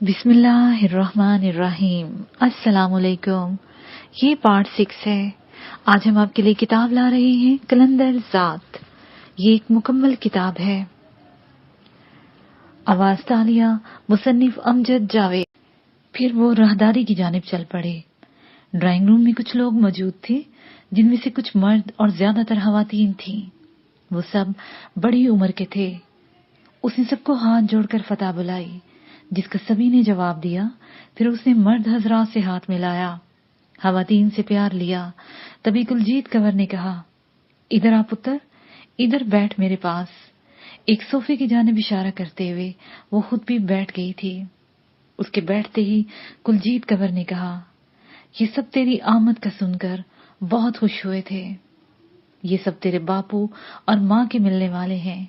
بسم اللہ الرحمن الرحیم۔ السلام علیکم۔ یہ پارٹ 6 ہے۔ آج ہم آپ کے لیے کتاب لا رہے ہیں کلندر ذات۔ یہ ایک مکمل کتاب ہے۔ آواز تالیہ مصنف امجد جاوید۔ پھر وہ راہداری کی جانب چل پڑے۔ ڈرائنگ روم میں کچھ لوگ موجود تھے، جن میں سے کچھ مرد اور زیادہ تر خواتین تھیں۔ وہ سب بڑی عمر کے تھے۔ اس نے سب کو ہاتھ جوڑ کر فتح بلائی، جس کا سبھی نے جواب دیا۔ پھر اس نے مرد حضرات سے ہاتھ ملایا، خواتین سے پیار لیا۔ تبھی کلجیت کنور نے کہا، ادھر آ پتر، ادھر بیٹھ میرے پاس۔ ایک صوفے کی جانب اشارہ کرتے ہوئے وہ خود بھی بیٹھ گئی تھی۔ اس کے بیٹھتے ہی کلجیت کنور نے کہا، یہ سب تیری آمد کا سن کر بہت خوش ہوئے تھے۔ یہ سب تیرے باپو اور ماں کے ملنے والے ہیں۔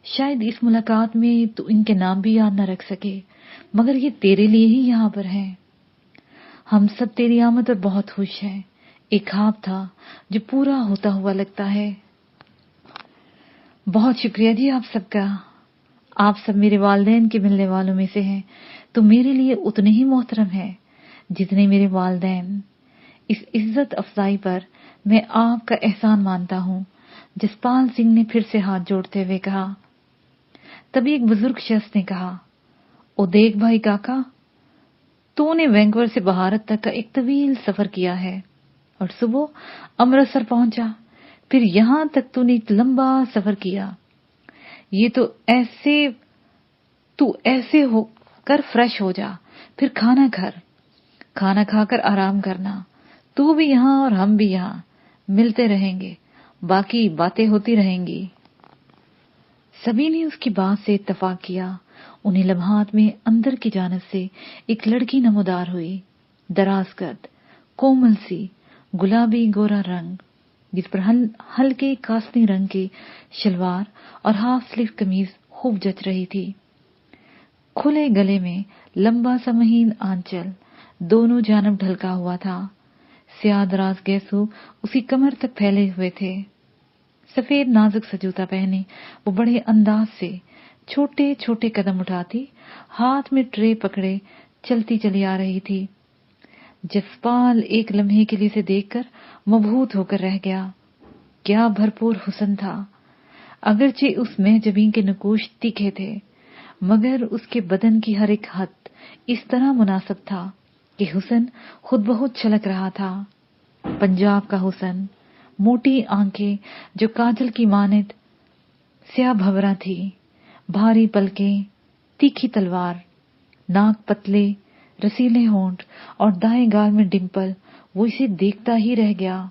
شاید اس ملاقات میں تو ان کے نام بھی یاد نہ رکھ سکے، مگر یہ تیرے لیے ہی یہاں پر ہیں۔ ہم سب تیری آمد پر بہت خوش ہیں۔ ایک خواب تھا جو پورا ہوتا ہوا لگتا ہے۔ بہت شکریہ جی آپ سب کا۔ آپ سب میرے والدین کے ملنے والوں میں سے ہیں، تو میرے لیے اتنے ہی محترم ہیں جتنے میرے والدین۔ اس عزت افزائی پر میں آپ کا احسان مانتا ہوں۔ جسپال سنگھ نے پھر سے ہاتھ جوڑتے ہوئے کہا۔ تبھی ایک بزرگ شخص نے کہا، او دیکھ بھائی کاکا، تو نے وینکوور سے بھارت تک کا ایک طویل سفر کیا ہے اور صبح امرتسر پہنچا، پھر یہاں تک تو نے ایک لمبا سفر کیا۔ یہ تو ایسے ہو کر فریش ہو جا، پھر کھانا کھا کر آرام کرنا۔ تو بھی یہاں اور ہم بھی یہاں ملتے رہیں گے، باقی باتیں ہوتی رہیں گی۔ سبھی نے اس کی بات سے اتفاق کیا۔ انہیں لمحات میں اندر کی جانب سے ایک لڑکی نمودار ہوئی، دراز قد، کومل سی، گلابی گورا رنگ، جس پر ہلکے کاسنی رنگ کے شلوار اور ہاف سلیو قمیض خوب جچ رہی تھی۔ کھلے گلے میں لمبا سا مہین آنچل دونوں جانب ڈھلکا ہوا تھا۔ سیاہ دراز گیسو اس کی کمر تک پھیلے ہوئے تھے۔ سفید نازک سا جوتا پہنے وہ بڑے انداز سے چھوٹے چھوٹے قدم اٹھاتی، ہاتھ میں ٹرے پکڑے چلتی چلی آ رہی تھی۔ جسپال ایک لمحے کے لیے اسے دیکھ کر مبہوت ہو کر رہ گیا۔ کیا بھرپور حسن تھا! اگرچہ اس محجبین کے نقوش تیکھے تھے، مگر اس کے بدن کی ہر ایک حد اس طرح مناسب تھا کہ حسن خود بہت چھلک رہا تھا۔ پنجاب کا حسن، موٹی آنکھیں جو کاجل کی مانند سیاہ بھورا تھی، بھاری پلکیں، تیکھی تلوار، ناک پتلے رسیلے ہونٹ اور دائیں گال میں ڈمپل، وہ اسے دیکھتا ہی رہ گیا۔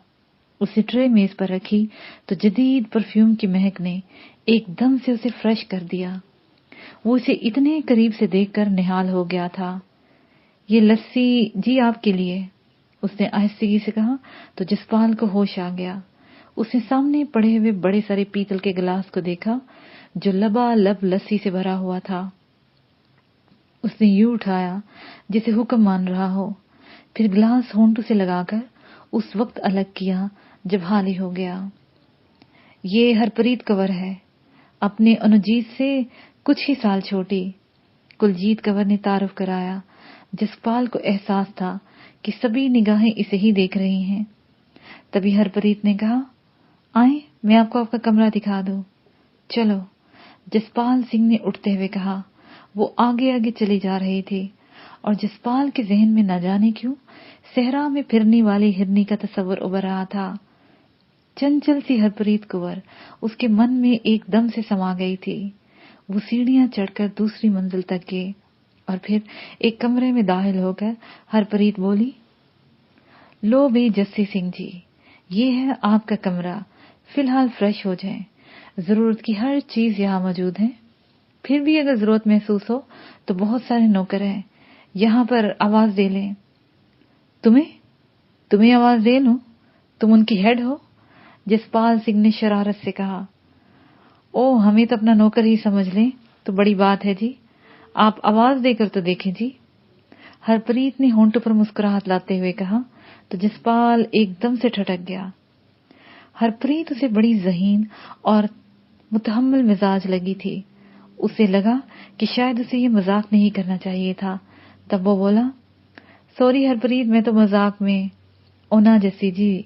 اسے ٹرے میز پر رکھی تو جدید پرفیوم کی مہک نے ایک دم سے اسے فریش کر دیا۔ وہ اسے اتنے قریب سے دیکھ کر نہال ہو گیا تھا۔ یہ لسی جی آپ کے لیے، اس نے آہستگی سے کہا تو جسپال کو ہوش آ گیا۔ اس نے سامنے پڑے ہوئے بڑے سارے پیتل کے گلاس کو دیکھا جو لبالب لسی سے بھرا ہوا تھا۔ اس نے یوں اٹھایا جسے حکم مان رہا ہو، پھر گلاس ہونٹوں سے لگا کر اس وقت الگ کیا جب خالی ہو گیا۔ یہ ہرپریت کنور ہے، اپنے انوجیت سے کچھ ہی سال چھوٹی، کلجیت کنور نے تعارف کرایا۔ جسپال کو احساس تھا کہ سبھی نگاہیں اسے ہی دیکھ رہی ہیں۔ تبھی ہرپریت نے کہا، آئیں میں آپ کو آپ کا کمرہ دکھا دوں۔ چلو، جسپال سنگھ نے اٹھتے ہوئے کہا۔ وہ آگے آگے چلی جا رہی تھی اور جسپال کے ذہن میں نہ جانے کیوں صحرا میں پھرنے والی ہرنی کا تصور ابھر رہا تھا۔ چنچل سی ہرپریت کنور اس کے من میں ایک دم سے سما گئی تھی۔ وہ سیڑھیاں چڑھ کر دوسری منزل تک گئے اور پھر ایک کمرے میں داخل ہو کر ہرپریت بولی، لو بھئی جسی سنگھ جی، یہ ہے آپ کا کمرہ، فی الحال فریش ہو جائیں، ضرورت کی ہر چیز یہاں موجود ہے۔ پھر بھی اگر ضرورت محسوس ہو تو بہت سارے نوکر ہیں، یہاں پر آواز دے لیں۔ تمہیں آواز دے لوں؟ تم ان کی ہیڈ ہو؟ جسپال سنگھ نے شرارت سے کہا۔ او، ہمیں تو اپنا نوکر ہی سمجھ لیں تو بڑی بات ہے جی، آپ آواز دے کر تو دیکھیں جی۔ ہرپریت نے ہونٹوں پر مسکراہٹ لاتے ہوئے کہا تو جسپال ایک دم سے ٹھٹک گیا۔ ہرپریت اسے بڑی ذہین اور متحمل مزاج لگی تھی۔ اسے لگا کہ شاید اسے یہ مذاق نہیں کرنا چاہیے تھا، तब वो बोला, सॉरी हरप्रीत, मैं तो मजाक में। ओ ना जस्सी जी,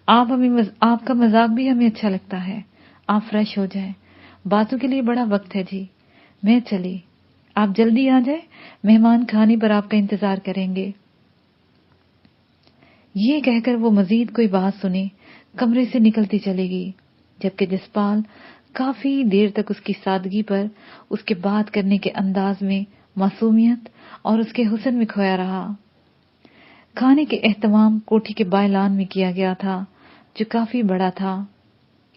आपका मजाक भी हमें अच्छा लगता है। आप फ्रेश हो जाएं, बातों के लिए बड़ा वक्त है जी। मैं चली, आप जल्दी आ जाए, मेहमान खाने पर आपका इंतजार करेंगे। ये कहकर वो मजीद कोई बात सुने कमरे से निकलती चली गई, जबकि जसपाल काफी देर तक उसकी सादगी पर, उसके बात करने के अंदाज में, मासूमियत और उसके हुस्न में खोया रहा। खाने के एहतमाम कोठी के बायलान में किया गया था, जो काफी बड़ा था।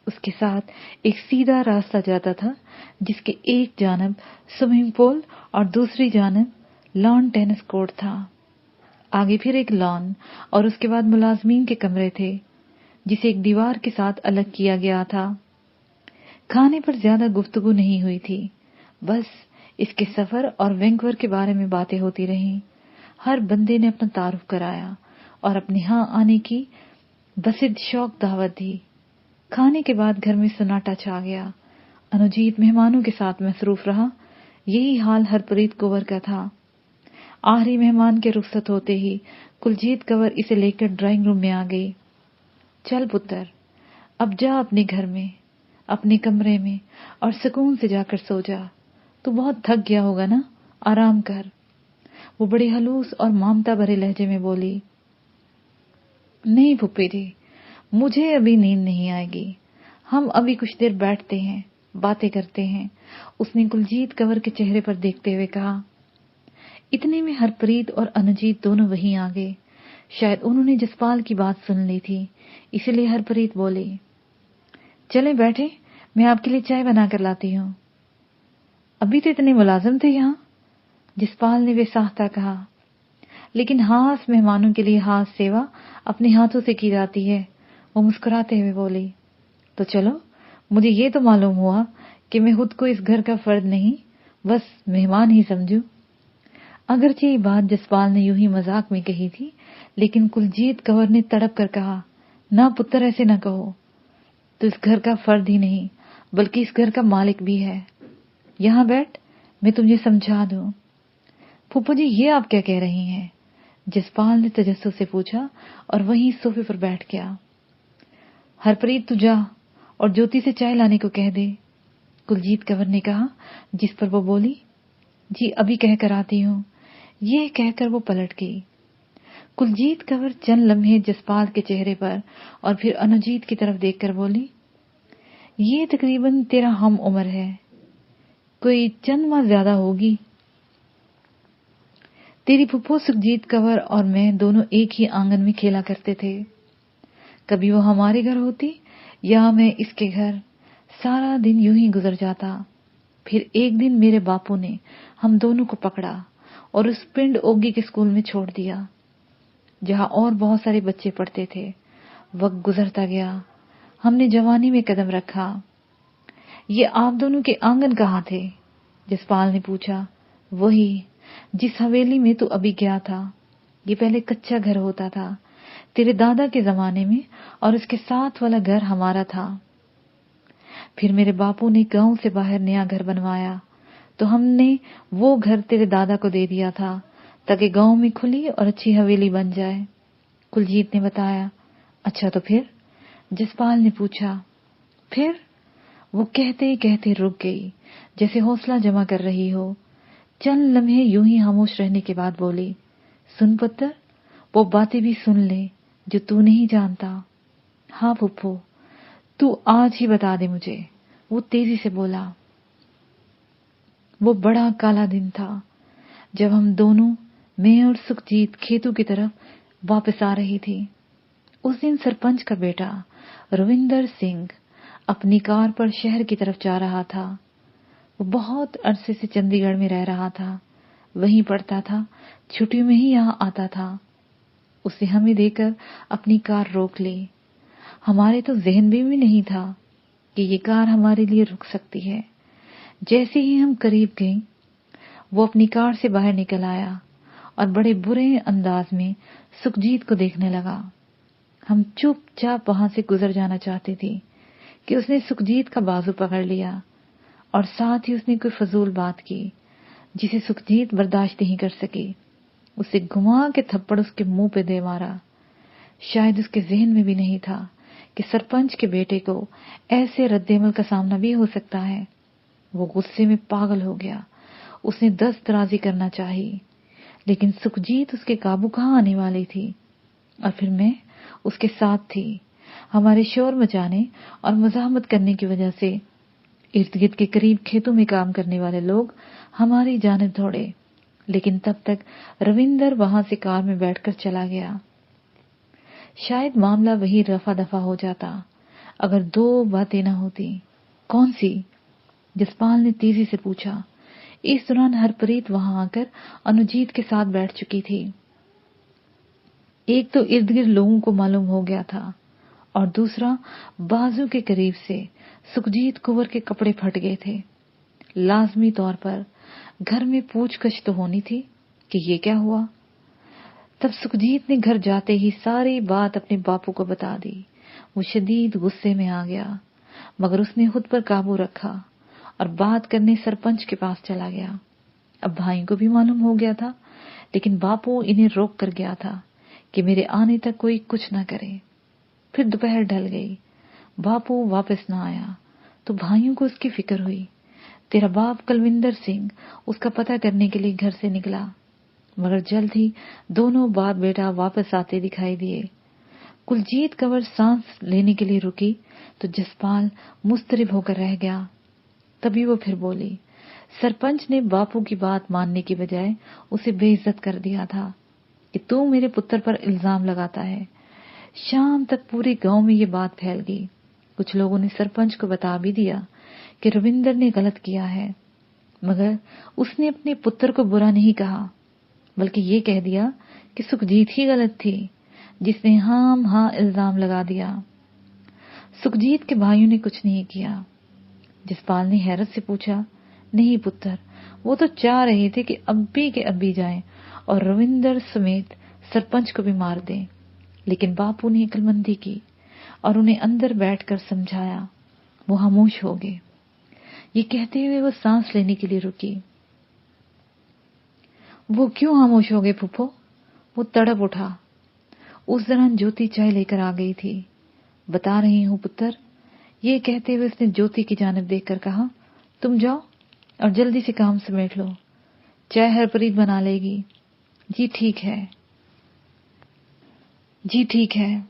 उसके साथ एक सीधा रास्ता जाता था, जिसके एक जानब स्विमिंग पूल और दूसरी जानब लॉन टेनिस कोर्ट था। आगे फिर एक लॉन और उसके बाद मुलाजमीन के कमरे थे, जिसे एक दीवार के साथ अलग किया गया था। खाने पर ज्यादा गुफ्तगू नहीं हुई थी, बस इसके सफर और वैंकूवर के बारे में बातें होती रहीं। हर बंदे ने अपना तारुफ कराया और अपने यहाँ आने की बसिद शौक दावत दी। खाने के बाद घर में सन्नाटा छा गया। अनुजीत मेहमानों के साथ मसरूफ रहा। यही हाल हरप्रीत कुंवर का था। आखिरी मेहमान के रुखसत होते ही कुलजीत कंवर इसे लेकर ड्राइंग रूम में आ गई। चल पुत्र, अब जा अपने घर में, अपने कमरे में, और सुकून से जाकर सो जा। तू बहुत थक गया होगा ना, आराम कर। वो बड़ी हलूस और ममता भरे लहजे में बोली। नहीं फुप्पी जी, मुझे अभी नींद नहीं आएगी। हम अभी कुछ देर बैठते हैं, बातें करते हैं, उसने कुलजीत कंवर के चेहरे पर देखते हुए कहा। इतने में हरप्रीत और अनुजीत दोनों वहीं आ गए। शायद उन्होंने जसपाल की बात सुन ली थी, इसलिए हरप्रीत बोली, चले बैठे, मैं आपके लिए चाय बना कर लाती हूँ। अभी तो इतने मुलाजिम थे यहाँ, जसपाल ने बेसाख्ता कहा। लेकिन खास मेहमानों के लिए खास सेवा अपने हाथों से की जाती है, वो मुस्कुराते हुए बोली। तो चलो, मुझे ये तो मालूम हुआ कि मैं खुद को इस घर का फर्द नहीं, बस मेहमान ही समझूं। अगरचे ये बात जसपाल ने यूं ही मजाक में कही थी, लेकिन कुलजीत कंवर ने तड़प कर कहा, ना पुत्र, ऐसे ना कहो। तो इस घर का फर्द ही नहीं, बल्कि इस घर का मालिक भी है। यहाँ बैठ, मैं तुझे समझा दूं। फूफो जी, ये आप क्या कह रही हैं? जसपाल ने तजस्सुस से पूछा और वहीं सोफे पर बैठ गया। हरप्रीत, तू जा और ज्योति से चाय लाने को कह दे, कुलजीत कंवर ने कहा, जिस पर वो बोली, जी अभी कह कर आती हूँ। ये कहकर वो पलट गई। कुलजीत कंवर चंद लम्हे जसपाल के चेहरे पर और फिर अनुजीत की तरफ देखकर बोली, ये तकरीबन तेरा हम उम्र है, कोई चंद माह ज्यादा होगी। तेरी फुप्पो सुखजीत कंवर और मैं दोनों एक ही आंगन में खेला करते थे। कभी वो हमारे घर होती या मैं इसके घर। सारा दिन यूं ही गुजर जाता। फिर एक दिन मेरे बापू ने हम दोनों को पकड़ा और उस पिंड ओगी के स्कूल में छोड़ दिया, जहां और बहुत सारे बच्चे पढ़ते थे। वक्त गुजरता गया, हमने जवानी में कदम रखा। ये आप दोनों के आंगन कहाँ थे? जसपाल ने पूछा। वही जिस हवेली में तू अभी गया था। ये पहले कच्चा घर होता था, तेरे दादा के जमाने में, और उसके साथ वाला घर हमारा था। फिर मेरे बापू ने गांव से बाहर नया घर बनवाया, तो हमने वो घर तेरे दादा को दे दिया था, ताकि गांव में खुली और अच्छी हवेली बन जाए, कुलजीत ने बताया। अच्छा, तो फिर? जसपाल ने पूछा। फिर? वो कहते कहते रुक गई, जैसे हौसला जमा कर रही हो। चंद लम्हे यूं ही खामोश रहने के बाद बोली, सुन पुत्र, वो बातें भी सुन ले जो तू नहीं जानता। हाँ फुप्पो, तू आज ही बता दे मुझे, वो तेजी से बोला। वो बड़ा काला दिन था जब हम दोनों, मैं और सुखजीत, खेतों की तरफ वापस आ रही थी। उस दिन सरपंच का बेटा रविंदर सिंह अपनी कार पर शहर की तरफ जा रहा था। वो बहुत अरसे से चंडीगढ़ में रह रहा था, वहीं पढ़ता था, छुट्टियों में ही यहाँ आता था। उसे हमें देकर अपनी कार रोक ली। हमारे तो ज़हन में भी नहीं था कि ये कार हमारे लिए रुक सकती है। जैसे ही हम करीब गए, वो अपनी कार से बाहर निकल आया और बड़े बुरे अंदाज में सुखजीत को देखने लगा। हम चुपचाप वहां से गुजर जाना चाहते थे कि उसने सुखजीत का बाजू पकड़ लिया और साथ ही उसने कोई फजूल बात की जिसे सुखजीत बर्दाश्त नहीं कर सकी। उसे घुमा के थप्पड़ उसके मुंह पे दे मारा। शायद उसके जहन में भी नहीं था कि सरपंच के बेटे को ऐसे रद्देमल का सामना भी हो सकता है। वो गुस्से में पागल हो गया। उसने दस्तराजी करना चाहिए, लेकिन सुखजीत उसके काबू कहाँ आने वाली थी। और फिर मैं उसके साथ थी। हमारे शोर मचाने और मजामत करने की वजह से इर्द गिर्द के करीब खेतों में काम करने वाले लोग हमारी जानिब दौड़े, लेकिन तब तक रविंदर वहां से कार में बैठकर चला गया। शायद मामला वही रफा दफा हो जाता अगर दो बातें न होती। कौन सी? जसपाल ने तेजी से पूछा। इस दौरान हरप्रीत वहां आकर अनुजीत के साथ बैठ चुकी थी। एक तो इर्द गिर्द लोगों को मालूम हो गया था, और दूसरा बाजू के करीब से सुखजीत कुंवर के कपड़े फट गए थे। लाजमी तौर पर घर में पूछगछ तो होनी थी कि ये क्या हुआ। तब सुखजीत ने घर जाते ही सारी बात अपने बापू को बता दी। वो शदीद गुस्से में आ गया, मगर उसने खुद पर काबू रखा और बात करने सरपंच के पास चला गया। अब भाई को भी मालूम हो गया था, लेकिन बापू इन्हें रोक कर गया था कि मेरे आने तक कोई कुछ न करे। फिर दोपहर ढल गई, बापू वापस न आया तो भाइयों को उसकी फिक्र हुई। तेरा बाप कुलविंदर सिंह उसका पता करने के लिए घर से निकला, मगर जल्द ही दोनों बाप बेटा वापस आते दिखाई दिए। कुलजीत कंवर सांस लेने के लिए रुकी तो जसपाल मुस्तरिब होकर रह गया। तभी वो फिर बोली, सरपंच ने बापू की बात मानने की बजाय उसे बेइज्जत कर दिया था कि तू मेरे पुत्र पर इल्जाम लगाता है। शाम तक पूरे गांव में ये बात फैल गई। कुछ लोगों ने सरपंच को बता भी दिया कि रविंदर ने गलत किया है, मगर उसने अपने पुत्र को बुरा नहीं कहा, बल्कि ये कह दिया कि सुखजीत ही गलत थी, जिसने हाँ इल्जाम लगा दिया। सुखजीत के भाइयों ने कुछ नहीं किया। जसपाल ने हैरत से पूछा, नहीं पुत्र, वो तो चाह रहे थे कि अब्बी के अब्बी जाएं और रविंदर समेत सरपंच को भी मार दें, लेकिन बापू ने अक्लमंदी की और उन्हें अंदर बैठकर समझाया। वो खामोश हो गए। ये कहते हुए वो सांस लेने के लिए रुकी। वो क्यों खामोश हो गए फूफो? वो तड़प उठा। उस दौरान ज्योति चाय लेकर आ गई थी। बता रही हूँ पुत्र, ये कहते हुए उसने ज्योति की जानिब देखकर कहा, तुम जाओ और जल्दी से काम समेट लो, चाय हरप्रीत बना लेगी। जी ठीक है, जी ठीक है,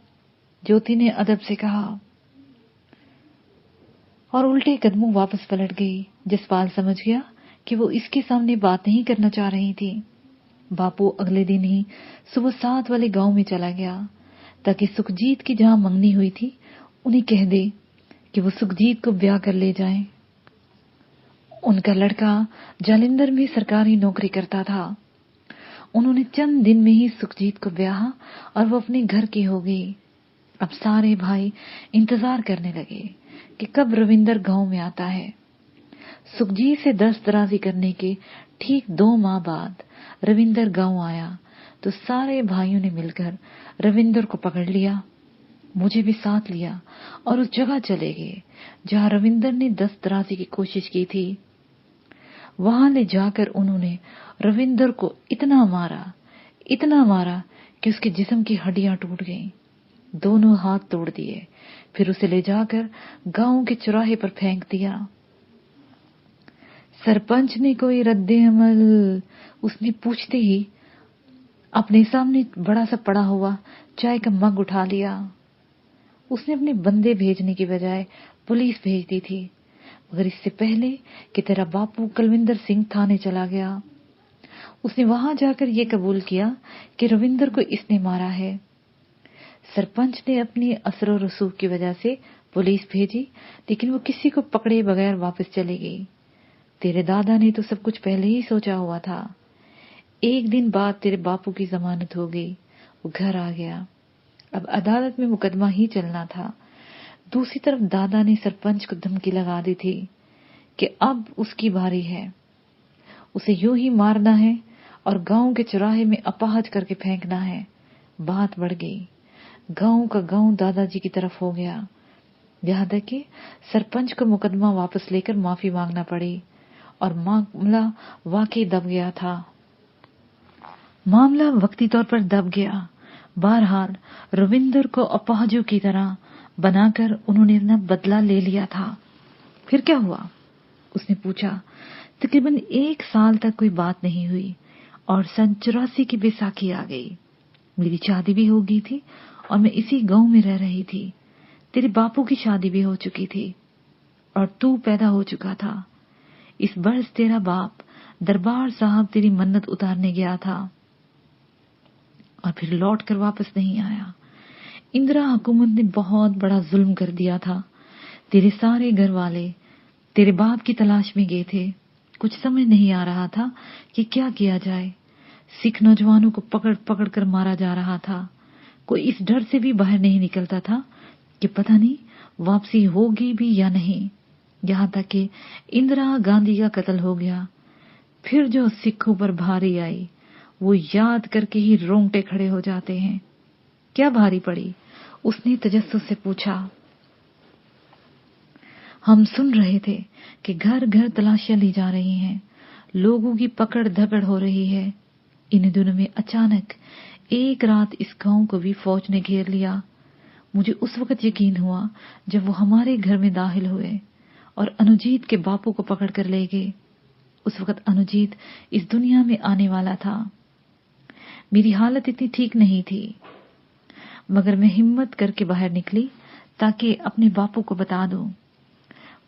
ज्योति ने अदब से कहा और उल्टे कदमों वापस पलट गई। जसपाल समझ गया कि वो इसके सामने बात नहीं करना चाह रही थी। बापू अगले दिन ही सुबह 7 वाले गांव में चला गया ताकि सुखजीत की जहां मंगनी हुई थी उन्हें कह दे कि वो सुखजीत को ब्याह कर ले जाएं। उनका लड़का जालिंदर में सरकारी नौकरी करता था। उन्होंने चंद दिन में ही सुखजीत को ब्याहा और वो अपने घर की हो गई। अब सारे भाई इंतजार करने लगे कि कब रविंदर गांव में आता है। सुखजीत से दस्तराजी करने के ठीक 2 माह बाद रविंदर गांव आया तो सारे भाइयों ने मिलकर रविंदर को पकड़ लिया, मुझे भी साथ लिया और उस जगह चले गए जहां रविंदर ने दस्तराजी की कोशिश की थी। वहां ले जाकर उन्होंने रविंदर को इतना मारा कि उसके जिस्म की हड्डियां टूट गईं। दोनों हाथ तोड़ दिए, फिर उसे ले जाकर गांव के चौराहे पर फेंक दिया। सरपंच ने कोई रद्दे अमल? उसने पूछते ही अपने सामने बड़ा सा पड़ा हुआ चाय का मग उठा लिया। उसने अपने बंदे भेजने की बजाय पुलिस भेज दी थी, मगर इससे पहले कि तेरा बापू कुलविंदर सिंह थाने चला गया। उसने वहां जाकर ये कबूल किया कि रविंदर को इसने मारा है। सरपंच ने अपनी असर और रसूख की वजह से पुलिस भेजी, लेकिन वो किसी को पकड़े बगैर वापस चली गई। तेरे दादा ने तो सब कुछ पहले ही सोचा हुआ था। एक दिन बाद तेरे बापू की जमानत हो गई, वो घर आ गया। अब अदालत में मुकदमा ही चलना था। दूसरी तरफ दादा ने सरपंच को धमकी लगा दी थी कि अब उसकी बारी है, उसे यूं ही मारना है और गांव के चौराहे में अपाहज करके फेंकना है। बात बढ़ गई, गांव का गांव दादाजी की तरफ हो गया। यहां तक कि सरपंच को मुकदमा वापस लेकर माफी मांगना पड़ी और मामला वाकई दब गया था। मामला वक्ती तौर पर दब गया। बहरहाल रविंदर को अपाहिजों की तरह बनाकर उन्होंने अपना बदला ले लिया था। फिर क्या हुआ? उसने पूछा। तकरीबन 1 साल तक कोई बात नहीं हुई और सन 84 की बैसाखी आ गई। मेरी शादी भी हो गई थी और मैं इसी गांव में रह रही थी। तेरे बापू की शादी भी हो चुकी थी और तू पैदा हो चुका था। इस बरस तेरा बाप दरबार साहब तेरी मन्नत उतारने गया था और फिर लौट कर वापस नहीं आया। इंदिरा हुकूमत ने बहुत बड़ा जुल्म कर दिया था। तेरे सारे घर वाले तेरे बाप की तलाश में गए थे। कुछ समझ नहीं आ रहा था कि क्या किया जाए। सिख नौजवानों को पकड़ पकड़ कर मारा जा रहा था। कोई इस डर से भी बाहर नहीं निकलता था कि पता नहीं वापसी होगी भी या नहीं। यहाँ तक कि इंदिरा गांधी का कत्ल हो गया। फिर जो सिखों पर भारी आई वो याद करके ही रोंगटे खड़े हो जाते हैं। क्या भारी पड़ी? उसने तजस्सुस से पूछा। हम सुन रहे थे कि घर घर तलाशियां ली जा रही हैं, लोगों की पकड़ धकड़ हो रही है। इन दिनों में अचानक एक रात इस गांव को भी फौज ने घेर लिया। मुझे उस वक्त यकीन हुआ जब वो हमारे घर में दाखिल हुए और अनुजीत के बापू को पकड़ कर ले गए। उस वक्त अनुजीत इस दुनिया में आने वाला था। मेरी हालत इतनी ठीक नहीं थी, मगर मैं हिम्मत करके बाहर निकली ताकि अपने बापू को बता दूं।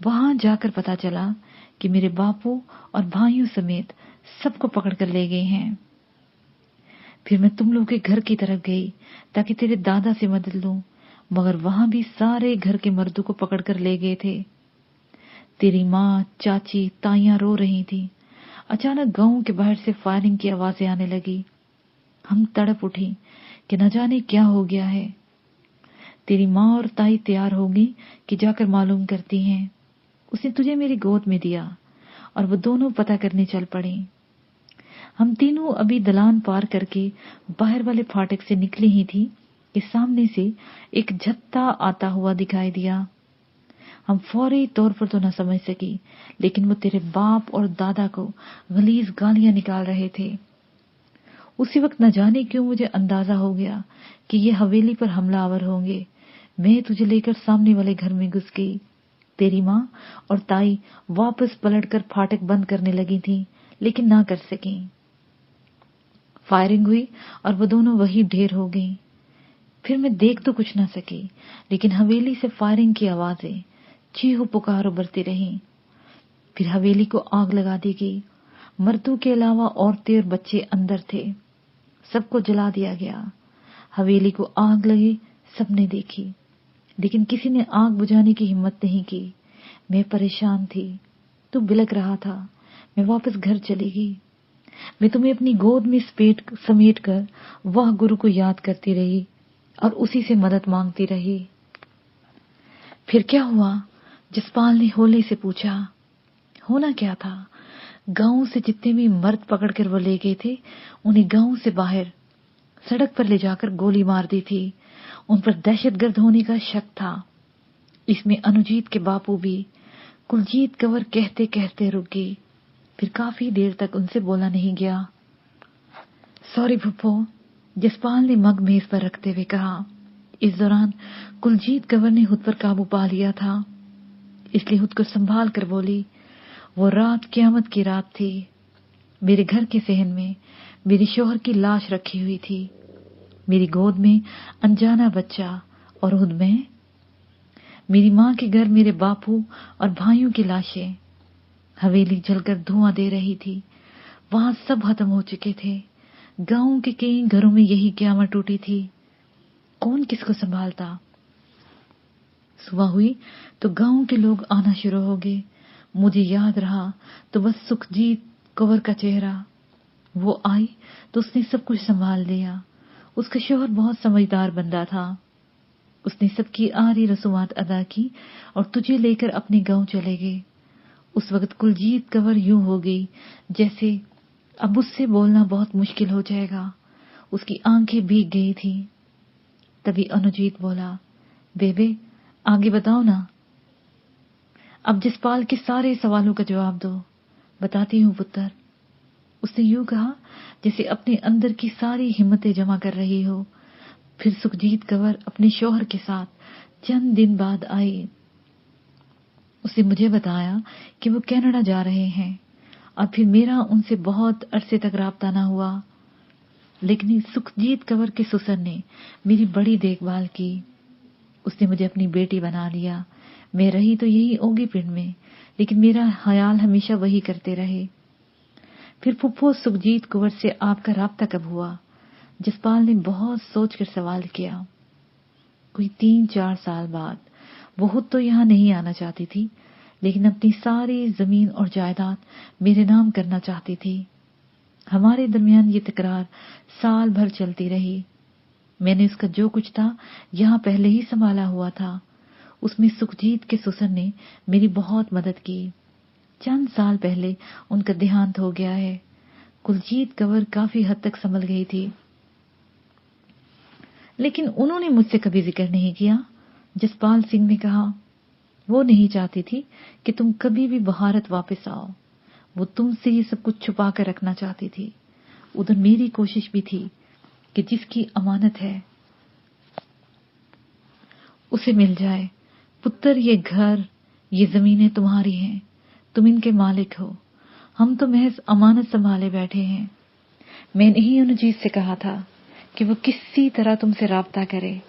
वहां जाकर पता चला कि मेरे बापू और भाइयों समेत सबको पकड़ कर ले गए हैं। फिर मैं तुम लोग के घर की तरफ गई ताकि तेरे दादा से मदद लूं, मगर वहां भी सारे घर के मर्दों को पकड़ कर ले गए थे। तेरी माँ, चाची, ताइयां रो रही थी। अचानक गांव के बाहर से फायरिंग की आवाजें आने लगी। हम तड़प उठी कि न जाने क्या हो गया है। तेरी माँ और ताई तैयार होगी कि जाकर मालूम करती हैं। उसने तुझे मेरी गोद में दिया और वो दोनों पता करने चल पड़ी। हम तीनों अभी दलान पार करके बाहर वाले फाटक से निकली ही थी कि सामने से एक झत्ता आता हुआ दिखाई दिया। हम फौरी तौर पर तो न समझ सकी, लेकिन वो तेरे बाप और दादा को गलीज गालियां निकाल रहे थे। उसी वक्त न जाने क्यों मुझे अंदाजा हो गया कि ये हवेली पर हमलावर होंगे। मैं तुझे लेकर सामने वाले घर में घुस गई। तेरी माँ और ताई वापस पलटकर फाटक बंद करने लगी थी, लेकिन ना कर सकी। फायरिंग हुई और वो दोनों वही ढेर हो गई। फिर मैं देख तो कुछ ना सकी, लेकिन हवेली से फायरिंग की आवाजें चीहो पुकारो बढ़ती रही। फिर हवेली को आग लगा दी गई। मर्दों के अलावा औरतें और बच्चे अंदर थे। सबको जला दिया गया। हवेली को आग लगी, सबने देखी, लेकिन किसी ने आग बुझाने की हिम्मत नहीं की। मैं परेशान थी, तू बिलख रहा था। मैं वापस घर चली गई। मैं तुम्हें अपनी गोद में समेट कर वह गुरु को याद करती रही और उसी से मदद मांगती रही। फिर क्या हुआ? जसपाल ने होले से पूछा। होना क्या था? गांव से जितने भी मर्द पकड़ कर वो ले गए थे, उन्हें गांव से बाहर सड़क पर ले जाकर गोली मार दी थी। उन पर दहशतगर्द होने का शक था। इसमें अनुजीत के बापू भी। कुलजीत कंवर कहते कहते रुक गई। फिर काफी देर तक उनसे बोला नहीं गया। सॉरी फुप्पो, जसपाल ने मग मेज पर रखते हुए कहा। इस दौरान कुलजीत कंवर ने खुद पर काबू पा लिया था, इसलिए खुद को संभाल कर बोली। वो रात क़यामत की रात थी। मेरे घर के सहन में मेरे शौहर की लाश रखी हुई थी। मेरी गोद में अनजाना बच्चा और खुद में। मेरी माँ के घर मेरे बापू और भाइयों की लाशें। हवेली जलकर धुआं दे रही थी। वहां सब खत्म हो चुके थे। गांव के कई घरों में यही क़यामत टूटी थी। कौन किसको संभालता? सुबह हुई तो गांव के लोग आना शुरू हो गए। मुझे याद रहा तो बस सुखजीत कंवर का चेहरा। वो आई तो उसने सब कुछ संभाल लिया। उसका शौहर बहुत समझदार बंदा था। उसने सबकी आरी रसूमात अदा की और तुझे लेकर अपने गांव चले गए। उस वक्त कुलजीत कंवर यूं हो गई जैसे अब उससे बोलना बहुत मुश्किल हो जाएगा। उसकी आंखें भीग गई थी। तभी अनुजीत बोला, बेबे आगे बताओ ना। अब जसपाल के सारे सवालों का जवाब दो। बताती हूँ पुत्र। उसने यूं कहा जैसे अपने अंदर की सारी हिम्मतें जमा कर रही हो। फिर सुखजीत कंवर अपने शौहर के साथ चंद दिन बाद आई। उसने मुझे बताया कि वो कनाडा जा रहे हैं और फिर मेरा उनसे बहुत अरसे तक राब्ता न हुआ। लेकिन सुखजीत कंवर के ससुर ने मेरी बड़ी देखभाल की। उसने मुझे अपनी बेटी बना लिया। मैं रही तो यही ओगी पिंड में, लेकिन मेरा ख्याल हमेशा वही करते रहे। फिर फुफ्फो सुखजीत कंवर से आपका राब्ता कब हुआ? जसपाल ने बहुत सोचकर सवाल किया। कोई 3-4 साल बाद। वो खुद तो यहाँ नहीं आना चाहती थी, लेकिन अपनी सारी जमीन और जायदाद मेरे नाम करना चाहती थी। हमारे दरमियान ये तकरार साल भर चलती रही। मैंने उसका जो कुछ था यहाँ पहले ही संभाला हुआ था। उसमें सुखजीत के ससुर ने मेरी बहुत मदद की। चंद साल पहले उनका देहांत हो गया है। कुलजीत कंवर काफी हद तक संभल गई थी, लेकिन उन्होंने मुझसे कभी जिक्र नहीं किया। जसपाल सिंह ने कहा, वो नहीं चाहती थी कि तुम कभी भी भारत वापस आओ। वो तुमसे ये सब कुछ छुपा कर रखना चाहती थी। उधर मेरी कोशिश भी थी कि जिसकी अमानत है उसे मिल जाए। पुत्र, ये घर, ये जमीनें तुम्हारी हैं, तुम इनके मालिक हो। हम तो महज अमानत संभाले बैठे हैं। मैंने ही अनुजीत से कहा था कि वो किसी तरह तुमसे राब्ता करे।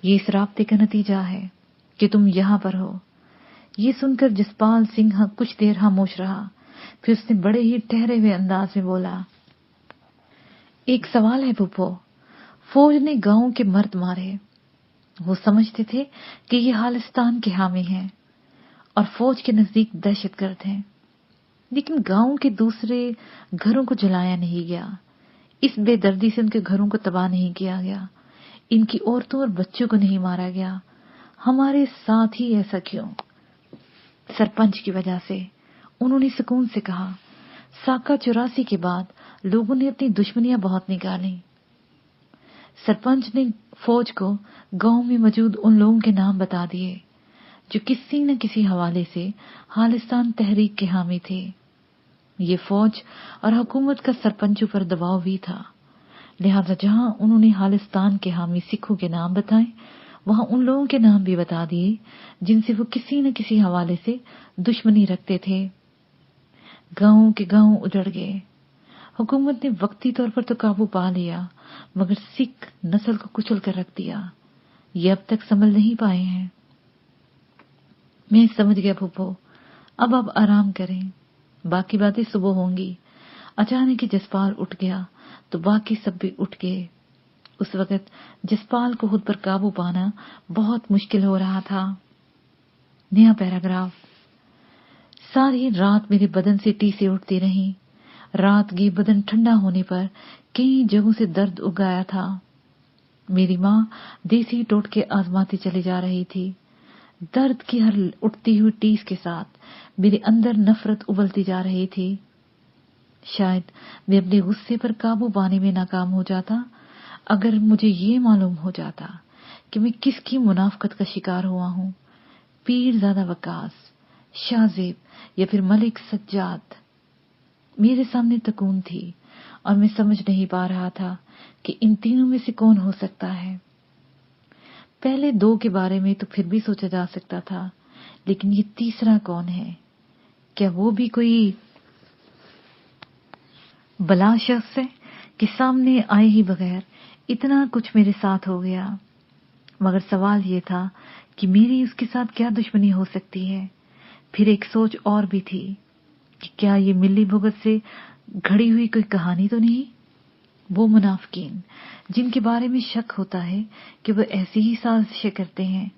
ये इस राब्ते का नतीजा है कि तुम यहाँ पर हो। ये सुनकर जसपाल सिंह कुछ देर खामोश रहा। फिर उसने बड़े ही ठहरे हुए अंदाज में बोला, एक सवाल है फूफो। फौज ने गांव के मर्द मारे। वो समझते थे कि ये खालिस्तान के हामी हैं और फौज के नजदीक दहशतगर्द हैं, लेकिन गांव के दूसरे घरों को जलाया नहीं गया। इस बेदर्दी से उनके घरों को तबाह नहीं किया गया। इनकी औरतों और बच्चों को नहीं मारा गया। हमारे साथ ही ऐसा क्यों? सरपंच की वजह से। उन्होंने सुकून से कहा, साका 84 के बाद लोगों ने अपनी दुश्मनियां बहुत निकाली। सरपंच ने फौज को गांव में मौजूद उन लोगों के नाम बता दिए जो किसी न किसी हवाले से खालिस्तान तहरीक के हामी थे। ये फौज और हुकूमत का सरपंचों पर दबाव भी था। लिहाजा जहां उन्होंने खालिस्तान के हामी सिखों के नाम बताए, वहां उन लोगों के नाम भी बता दिए जिनसे वो किसी न किसी हवाले से दुश्मनी रखते थे। गांव के गांव उजड़ गए। हुकूमत ने वक्ती तौर पर तो काबू पा लिया, मगर सिख नस्ल को कुचल कर रख दिया। ये अब तक संभल नहीं पाए हैं। मैं समझ गया फूफो, अब आप आराम करें, बाकी बातें सुबह होंगी। अचानक ही जसपाल उठ गया तो बाकी सब भी उठ गए। उस वक्त जसपाल को खुद पर काबू पाना बहुत मुश्किल हो रहा था। नया पैराग्राफ। सारी रात मेरे बदन से टीसें उठती रहीं। रात के बदन ठंडा होने पर कई जगहों से दर्द उगाया था। मेरी माँ देसी टोटके आजमाती चली जा रही थी। दर्द की हर उठती हुई टीस के साथ मेरे अंदर नफरत उबलती जा रही थी। शायद मैं अपने गुस्से पर काबू पाने में नाकाम हो जाता अगर मुझे ये मालूम हो जाता कि मैं किसकी मुनाफकत का शिकार हुआ हूँ, पीरजादा वकास, शाहजेब या फिर मलिक सज्जाद। मेरे सामने तकून थी और मैं समझ नहीं पा रहा था कि इन तीनों में से कौन हो सकता है। पहले दो के बारे में तो फिर भी सोचा जा सकता था, लेकिन ये तीसरा कौन है? क्या वो भी कोई बला शख्स है कि सामने आए ही बगैर इतना कुछ मेरे साथ हो गया? मगर सवाल ये था कि मेरी उसके साथ क्या दुश्मनी हो सकती है। फिर एक सोच और भी थी कि क्या ये मिली भुगत से घड़ी हुई कोई कहानी तो नहीं? वो मुनाफिकीन जिनके बारे में शक होता है कि वो ऐसी ही साजिशें करते हैं,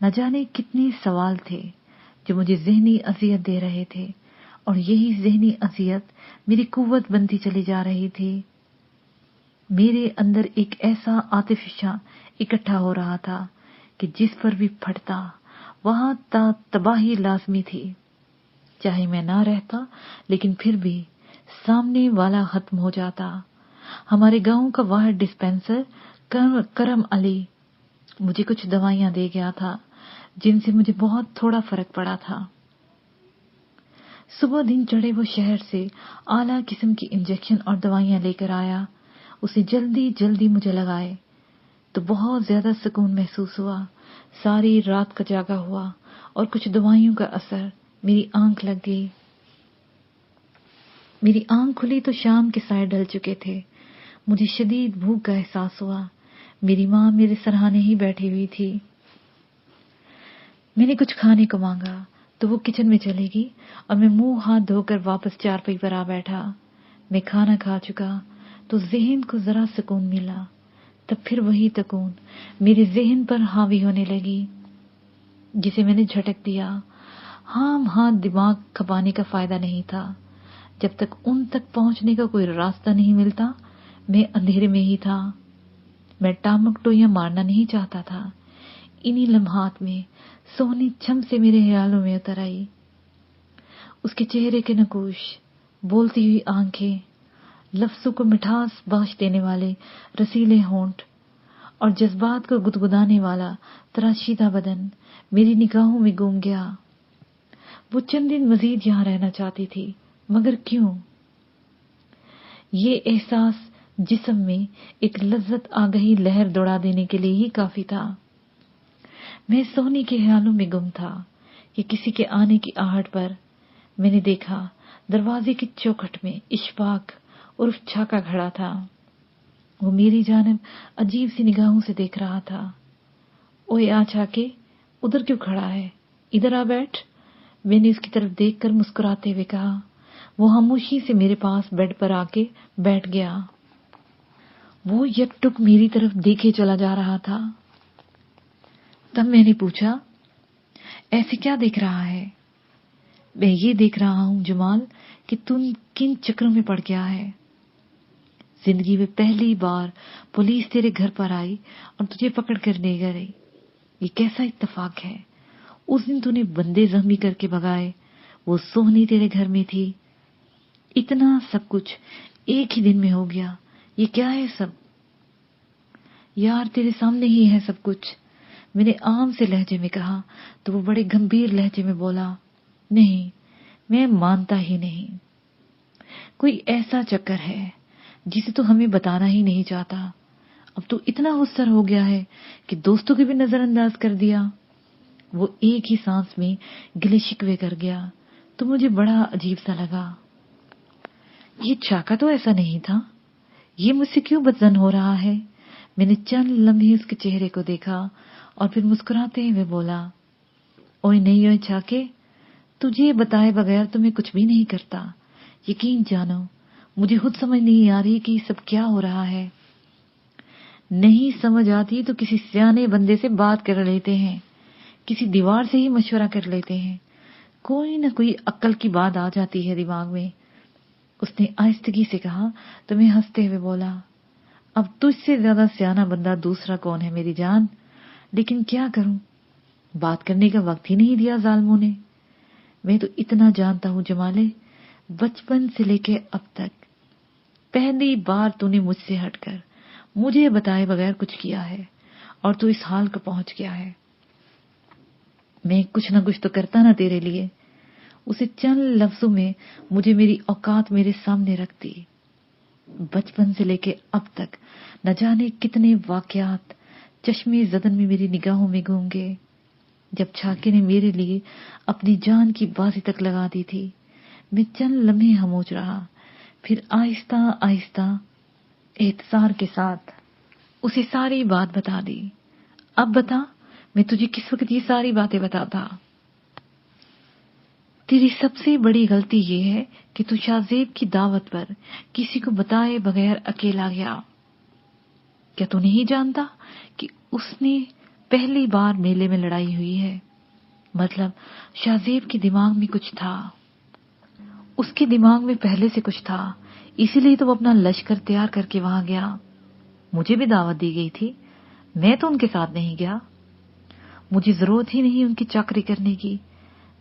न जाने कितने सवाल थे जो मुझे ज़हनी अज़ियत दे रहे थे, और यही ज़हनी अज़ियत मेरी कुव्वत बनती चली जा रही थी। मेरे अंदर एक ऐसा आतिफ़िशा इकट्ठा हो रहा था कि जिस पर भी फटता वहां तबाही लाज़मी थी। चाहे मैं ना रहता, लेकिन फिर भी सामने वाला खत्म हो जाता। हमारे गांव का वाहिद डिस्पेंसर करम अली मुझे कुछ दवाइयां दे गया था जिनसे मुझे बहुत थोड़ा फर्क पड़ा था। صبح دن چڑھے وہ شہر سے اعلیٰ قسم کی انجیکشن اور دوائیاں لے کر آیا. اسے جلدی جلدی مجھے لگائے تو بہت زیادہ سکون محسوس ہوا. ساری رات کا جاگا ہوا اور کچھ دوائیوں کا اثر میری آنکھ لگ گئی. میری آنکھ کھلی تو شام کے سائے ڈل چکے تھے. مجھے شدید بھوک کا احساس ہوا. میری ماں میرے سرہانے ہی بیٹھی ہوئی تھی. میں نے کچھ کھانے کو مانگا تو وہ کچن میں چلے گی اور میں منہ ہاتھ دھو کر واپس چارپائی پر آ بیٹھا. میں کھانا کھا چکا تو ذہن کو ذرا سکون ملا. تب پھر وہی تکون میرے ذہن پر حاوی ہونے لگی جسے میں نے جھٹک دیا. ہاں دماغ کھپانے کا فائدہ نہیں تھا. جب تک ان تک پہنچنے کا کوئی راستہ نہیں ملتا میں اندھیرے میں ہی تھا. میں ٹامک ٹوئیاں مارنا نہیں چاہتا تھا. انہی لمحات میں سونی چھم سے میرے خیالوں میں اتر آئی. اس کے چہرے کے نقوش، بولتی ہوئی آنکھیں، لفظوں کو مٹھاس بخش دینے والے رسیلے ہونٹ اور جذبات کو گدگدانے والا تراشیدہ بدن میری نگاہوں میں گم گیا. وہ چند دن مزید یہاں رہنا چاہتی تھی، مگر کیوں؟ یہ احساس جسم میں ایک لذت آگہی لہر دوڑا دینے کے لیے ہی کافی تھا. میں سونی کے خیالوں میں گم تھا کہ کسی کے آنے کی آہٹ پر میں نے دیکھا دروازے کی چوکھٹ میں اشفاق عرف چھاکا کھڑا تھا. وہ میری جانب عجیب سی نگاہوں سے دیکھ رہا تھا. اوئے آ چھاکے، ادھر کیوں کھڑا ہے؟ ادھر آ بیٹھ. میں نے اس کی طرف دیکھ کر مسکراتے ہوئے کہا. وہ خاموشی سے میرے پاس بیڈ پر آ کے بیٹھ گیا. وہ یک ٹک میری طرف دیکھے چلا جا رہا تھا. تب میں نے پوچھا، ایسے کیا دیکھ رہا ہے؟ میں یہ دیکھ رہا ہوں جمال کہ تم کن چکروں میں پڑ گیا ہے. زندگی میں پہلی بار پولیس تیرے گھر پر آئی اور تجھے پکڑ کر لے گئی. یہ کیسا اتفاق ہے؟ اس دن تو نے بندے زخمی کر کے بھگائے، وہ سونی تیرے گھر میں تھی. اتنا سب کچھ ایک ہی دن میں ہو گیا. یہ کیا ہے سب؟ یار تیرے سامنے ہی ہے سب کچھ. میں نے عام سے لہجے میں کہا تو وہ بڑے گمبھیر لہجے میں بولا، نہیں، میں مانتا ہی نہیں. کوئی ایسا چکر ہے جسے تو ہمیں بتانا ہی نہیں چاہتا. اب تو اتنا غصہ ہو گیا ہے کہ دوستوں کو بھی نظر انداز کر دیا. وہ ایک ہی سانس میں گلے شکوے کر گیا تو مجھے بڑا عجیب سا لگا. یہ چھاکا تو ایسا نہیں تھا، یہ مجھ سے کیوں بدظن ہو رہا ہے؟ میں نے چند لمحے اس کے چہرے کو دیکھا اور پھر مسکراتے ہوئے بولا، اوئے نہیں اوئے چھاکے، تجھے بتائے بغیر تو میں کچھ بھی نہیں کرتا. یقین جانو مجھے خود سمجھ نہیں آ رہی کہ یہ سب کیا ہو رہا ہے. نہیں سمجھ آتی تو کسی سیانے بندے سے بات کر لیتے ہیں، کسی دیوار سے ہی مشورہ کر لیتے ہیں، کوئی نہ کوئی عقل کی بات آ جاتی ہے دماغ میں. اس نے آہستگی سے کہا تو میں ہنستے ہوئے بولا، اب تجھ سے زیادہ سیانا بندہ دوسرا کون ہے میری جان؟ لیکن کیا کروں، بات کرنے کا وقت ہی نہیں دیا ظالموں نے. میں تو اتنا جانتا ہوں جمالے، بچپن سے لے کے اب تک پہلی بار تو نے مجھ سے ہٹ کر مجھے بتائے بغیر کچھ کیا ہے اور تو اس حال کا پہنچ گیا ہے. میں کچھ نہ کچھ تو کرتا نا تیرے لیے. اسے چند لفظوں میں مجھے میری اوقات میرے سامنے رکھ دی. بچپن سے لے کے اب تک نہ جانے کتنے واقعات چشمے زدن میں میری نگاہوں میں گھوم گئے. جب چھاکے نے میرے لیے اپنی جان کی بازی تک لگا دی تھی میں چند لمحے خاموش رہا، پھر آہستہ آہستہ احتسار کے ساتھ اسے ساری بات بتا دی. اب بتا میں تجھے کس وقت یہ ساری باتیں بتاتا. تیری سب سے بڑی غلطی یہ ہے کہ تو شاہزیب کی دعوت پر کسی کو بتائے بغیر اکیلا گیا. کیا تو نہیں جانتا کہ اس نے پہلی بار میلے میں لڑائی ہوئی ہے؟ مطلب شاہزیب کے دماغ میں کچھ تھا، اس کے دماغ میں پہلے سے کچھ تھا، اسی لیے تو وہ اپنا لشکر تیار کر کے وہاں گیا. مجھے بھی دعوت دی گئی تھی، میں تو ان کے ساتھ نہیں گیا. مجھے ضرورت ہی نہیں ان کی چاکری کرنے کی.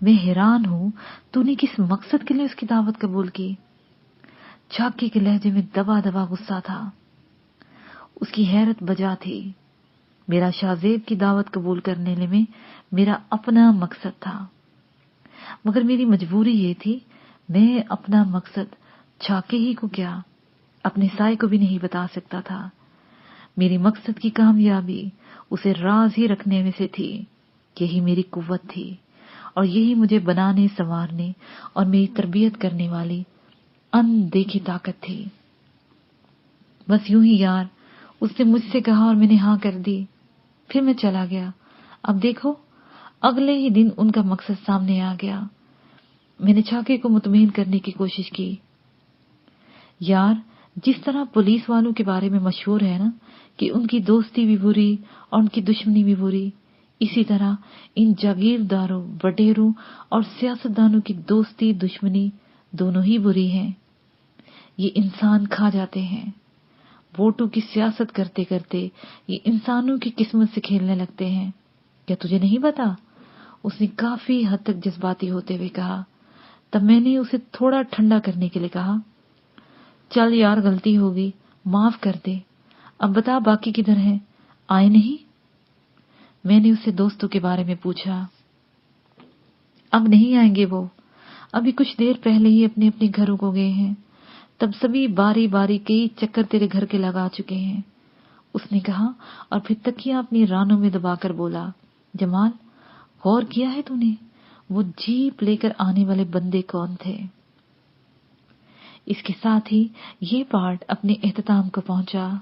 میں حیران ہوں تو نے کس مقصد کے لیے اس کی دعوت قبول کی. چھاکے کے لہجے میں دبا دبا غصہ تھا، اس کی حیرت بجا تھی. میرا شاہزیب کی دعوت قبول کرنے میں میرا اپنا مقصد تھا، مگر میری مجبوری یہ تھی मैं अपना मकसद छाके ही को क्या, अपने साय को भी नहीं बता सकता था। मेरी मकसद की कामयाबी उसे राज ही रखने में से थी। यही मेरी कुव्वत थी और यही मुझे बनाने, संवारने और मेरी तरबियत करने वाली अनदेखी ताकत थी। बस यूं ही यार, उसने मुझसे कहा और मैंने हाँ कर दी। फिर मैं चला गया। अब देखो, अगले ही दिन उनका मकसद सामने आ गया। मैंने छाके को मुतमईन करने की कोशिश की। यार, जिस तरह पुलिस वालों के बारे में मशहूर है ना कि उनकी दोस्ती भी बुरी और उनकी दुश्मनी भी बुरी, इसी तरह इन जागीरदारों, वडेरों और सियासतदानों की दोस्ती दुश्मनी दोनों ही बुरी हैं। ये इंसान खा जाते हैं। वोटों की सियासत करते करते ये इंसानों की किस्मत से खेलने लगते हैं। क्या तुझे नहीं पता? उसने काफी हद तक जज्बाती होते हुए कहा। तब मैंने उसे थोड़ा ठंडा करने के लिए कहा, चल यार, गलती होगी, माफ कर दे। अब बता बाकी किधर हैं? आए नहीं? मैंने उससे दोस्तों के बारे में पूछा। अब नहीं आएंगे वो, अभी कुछ देर पहले ही अपने अपने घरों को गए हैं। तब सभी बारी बारी कई चक्कर तेरे घर के लगा चुके हैं, उसने कहा और फिर तकिया अपनी रानों में दबाकर बोला, जमाल, गौर किया है तूने वो जीप लेकर आने वाले बंदे कौन थे? इसके साथ ही ये पार्ट अपने इख्तिताम को पहुंचा।